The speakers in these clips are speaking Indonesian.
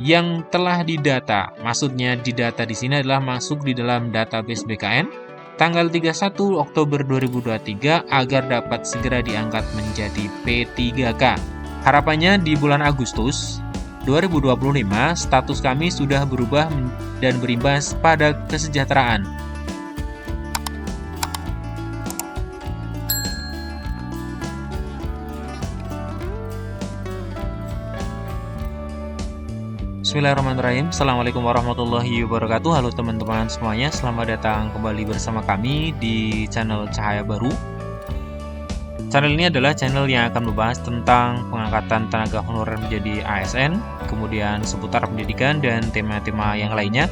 yang telah didata. Maksudnya didata di sini adalah masuk di dalam database BKN tanggal 31 Oktober 2023 agar dapat segera diangkat menjadi P3K. Harapannya di bulan Agustus 2025 status kami sudah berubah dan berimbas pada kesejahteraan. Bismillahirrahmanirrahim. Assalamualaikum warahmatullahi wabarakatuh. Halo teman-teman semuanya, selamat datang kembali bersama kami di channel Cahaya Baru. Channel ini adalah channel yang akan membahas tentang pengangkatan tenaga honorer menjadi ASN, kemudian seputar pendidikan dan tema-tema yang lainnya.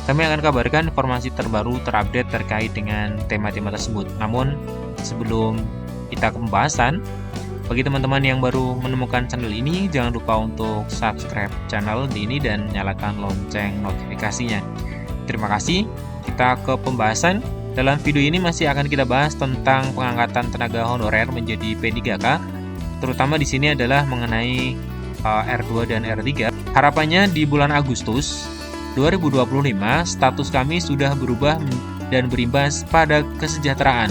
Kami akan kabarkan informasi terbaru terupdate terkait dengan tema-tema tersebut. Namun sebelum kita ke pembahasan, bagi teman-teman yang baru menemukan channel ini, jangan lupa untuk subscribe channel ini dan nyalakan lonceng notifikasinya. Terima kasih. Kita ke pembahasan. Dalam video ini masih akan kita bahas tentang pengangkatan tenaga honorer menjadi P3K. Terutama di sini adalah mengenai R2 dan R3. Harapannya di bulan Agustus 2025 status kami sudah berubah dan berimbas pada kesejahteraan.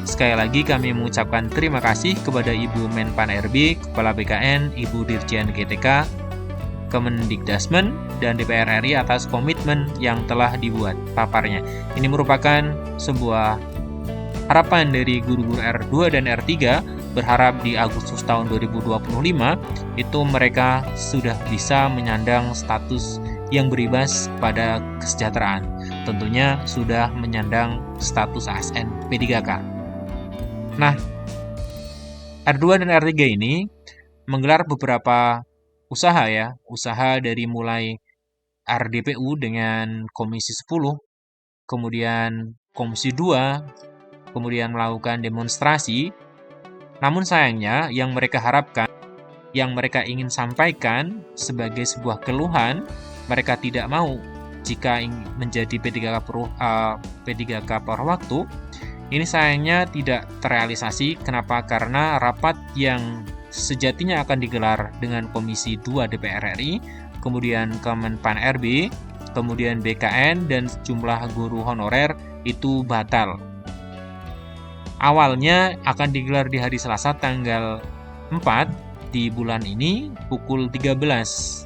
Sekali lagi kami mengucapkan terima kasih kepada Ibu Menpan RB, Kepala BKN, Ibu Dirjen GTK, Kemendikdasmen, dan DPR RI atas komitmen yang telah dibuat paparnya. Ini merupakan sebuah harapan dari guru-guru R2 dan R3, berharap di Agustus tahun 2025 itu mereka sudah bisa menyandang status yang berimbas pada kesejahteraan. Tentunya sudah menyandang status ASN P3K. Nah, R2 dan R3 ini menggelar beberapa usaha ya, usaha dari mulai RDPU dengan Komisi 10, kemudian Komisi 2, kemudian melakukan demonstrasi. Namun sayangnya yang mereka harapkan, yang mereka ingin sampaikan sebagai sebuah keluhan, mereka tidak mau jika ingin menjadi P3K paruh waktu. Ini sayangnya tidak terrealisasi. Kenapa? Karena rapat yang sejatinya akan digelar dengan Komisi 2 DPR RI, kemudian Kemenpan RB, kemudian BKN, dan sejumlah guru honorer itu batal. Awalnya akan digelar di hari Selasa tanggal 4 di bulan ini pukul 13.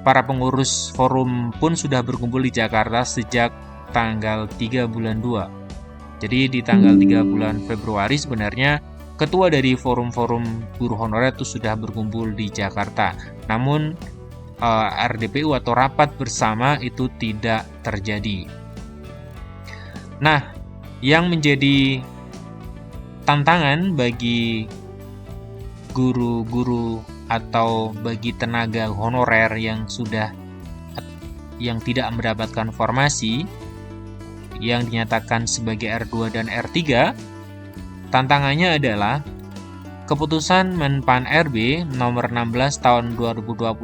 Para pengurus forum pun sudah berkumpul di Jakarta sejak tanggal 3 bulan 2. Jadi di tanggal 3 bulan Februari sebenarnya ketua dari forum-forum guru honorer itu sudah berkumpul di Jakarta. Namun RDPU atau rapat bersama itu tidak terjadi. Nah, yang menjadi tantangan bagi guru-guru atau bagi tenaga honorer yang tidak mendapatkan formasi yang dinyatakan sebagai R2 dan R3, tantangannya adalah keputusan Menpan RB nomor 16 tahun 2025,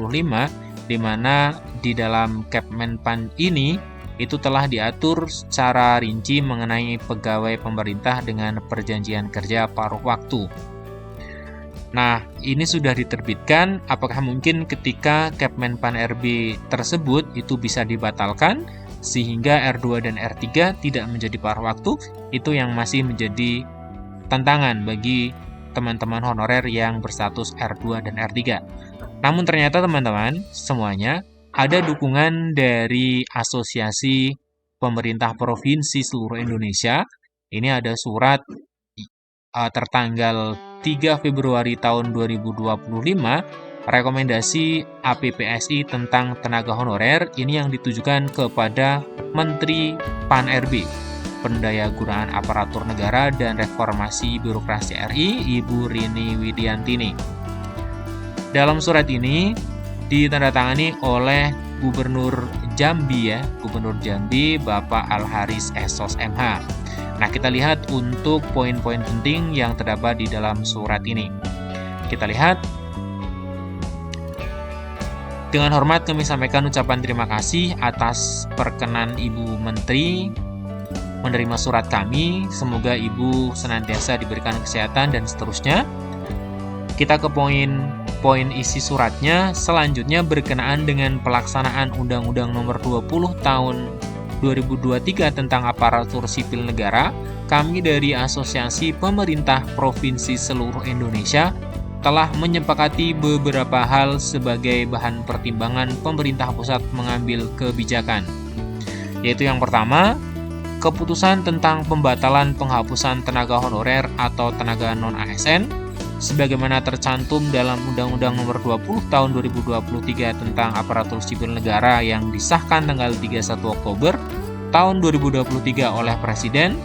di mana di dalam Kepmenpan ini itu telah diatur secara rinci mengenai pegawai pemerintah dengan perjanjian kerja paruh waktu. Nah, ini sudah diterbitkan. Apakah mungkin ketika Kepmenpan RB tersebut itu bisa dibatalkan sehingga R2 dan R3 tidak menjadi paruh waktu? Itu yang masih menjadi tantangan bagi teman-teman honorer yang berstatus R2 dan R3. Namun ternyata teman-teman semuanya ada dukungan dari Asosiasi Pemerintah Provinsi seluruh Indonesia. Ini ada surat tertanggal 3 Februari tahun 2025 rekomendasi APPSI tentang tenaga honorer, ini yang ditujukan kepada Menteri Pan RB, Pendayagunaan Aparatur Negara dan Reformasi Birokrasi RI, Ibu Rini Widiantini. Dalam surat ini ditandatangani oleh Gubernur Jambi Gubernur Jambi Bapak Al-Haris Esos MH. Nah, kita lihat untuk poin-poin penting yang terdapat di dalam surat ini. Kita lihat. Dengan hormat kami sampaikan ucapan terima kasih atas perkenan Ibu Menteri menerima surat kami. Semoga Ibu senantiasa diberikan kesehatan dan seterusnya. Kita ke poin poin isi suratnya selanjutnya berkenaan dengan pelaksanaan Undang-Undang Nomor 20 Tahun 2023 tentang aparatur sipil negara. Kami dari Asosiasi Pemerintah Provinsi seluruh Indonesia telah menyepakati beberapa hal sebagai bahan pertimbangan pemerintah pusat mengambil kebijakan. Yaitu yang pertama, keputusan tentang pembatalan penghapusan tenaga honorer atau tenaga non-ASN sebagaimana tercantum dalam Undang-Undang Nomor 20 Tahun 2023 tentang aparatur sipil negara yang disahkan tanggal 31 Oktober tahun 2023 oleh Presiden.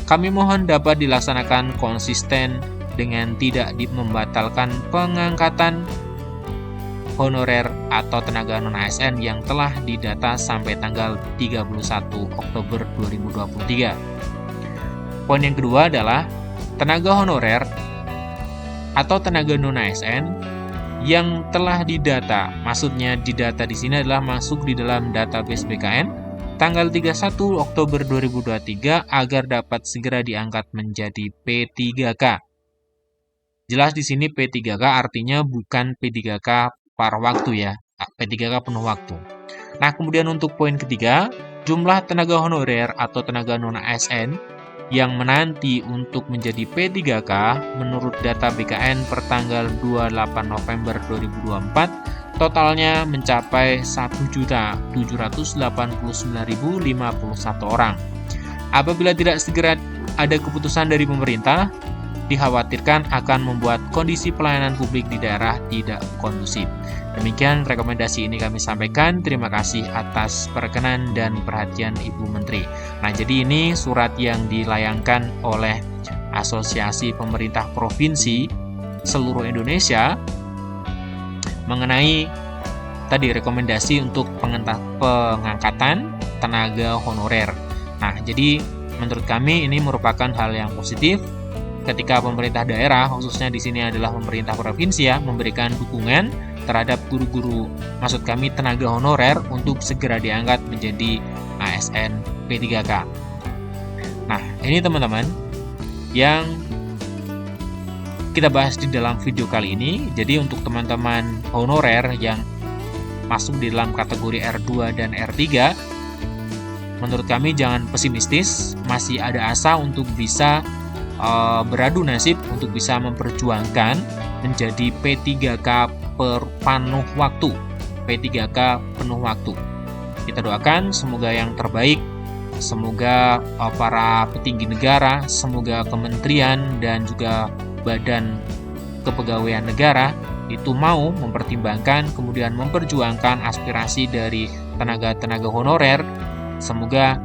Kami mohon dapat dilaksanakan konsisten dengan tidak membatalkan pengangkatan honorer atau tenaga non-ASN yang telah didata sampai tanggal 31 Oktober 2023. Poin yang kedua adalah tenaga honorer atau tenaga non-ASN yang telah didata. Maksudnya didata di sini adalah masuk di dalam database BKN tanggal 31 Oktober 2023 agar dapat segera diangkat menjadi P3K. Jelas di sini P3K artinya bukan P3K paruh waktu ya, P3K penuh waktu. Nah, kemudian untuk poin ketiga, jumlah tenaga honorer atau tenaga non-ASN yang menanti untuk menjadi P3K menurut data BKN per tanggal 28 November 2024 totalnya mencapai 1.789.051 orang. Apabila tidak segera ada keputusan dari pemerintah, dikhawatirkan akan membuat kondisi pelayanan publik di daerah tidak kondusif. Demikian rekomendasi ini kami sampaikan. Terima kasih atas perkenan dan perhatian Ibu Menteri. Nah, jadi ini surat yang dilayangkan oleh Asosiasi Pemerintah Provinsi seluruh Indonesia mengenai tadi rekomendasi untuk pengangkatan tenaga honorer. Nah, jadi menurut kami ini merupakan hal yang positif ketika pemerintah daerah, khususnya di sini adalah pemerintah provinsi ya, memberikan dukungan terhadap guru-guru, maksud kami tenaga honorer untuk segera diangkat menjadi ASN P3K. Nah, ini teman-teman yang kita bahas di dalam video kali ini. Jadi untuk teman-teman honorer yang masuk di dalam kategori R2 dan R3, menurut kami jangan pesimistis, masih ada asa untuk bisa beradu nasib untuk bisa memperjuangkan menjadi P3K penuh waktu. P3K penuh waktu. Kita doakan semoga yang terbaik, semoga para petinggi negara, semoga kementerian dan juga badan kepegawaian negara itu mau mempertimbangkan kemudian memperjuangkan aspirasi dari tenaga-tenaga honorer. Semoga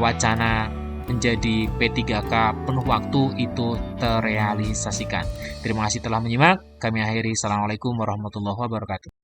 wacana menjadi P3K penuh waktu itu terrealisasikan. Terima kasih telah menyimak. Kami akhiri. Assalamualaikum warahmatullahi wabarakatuh.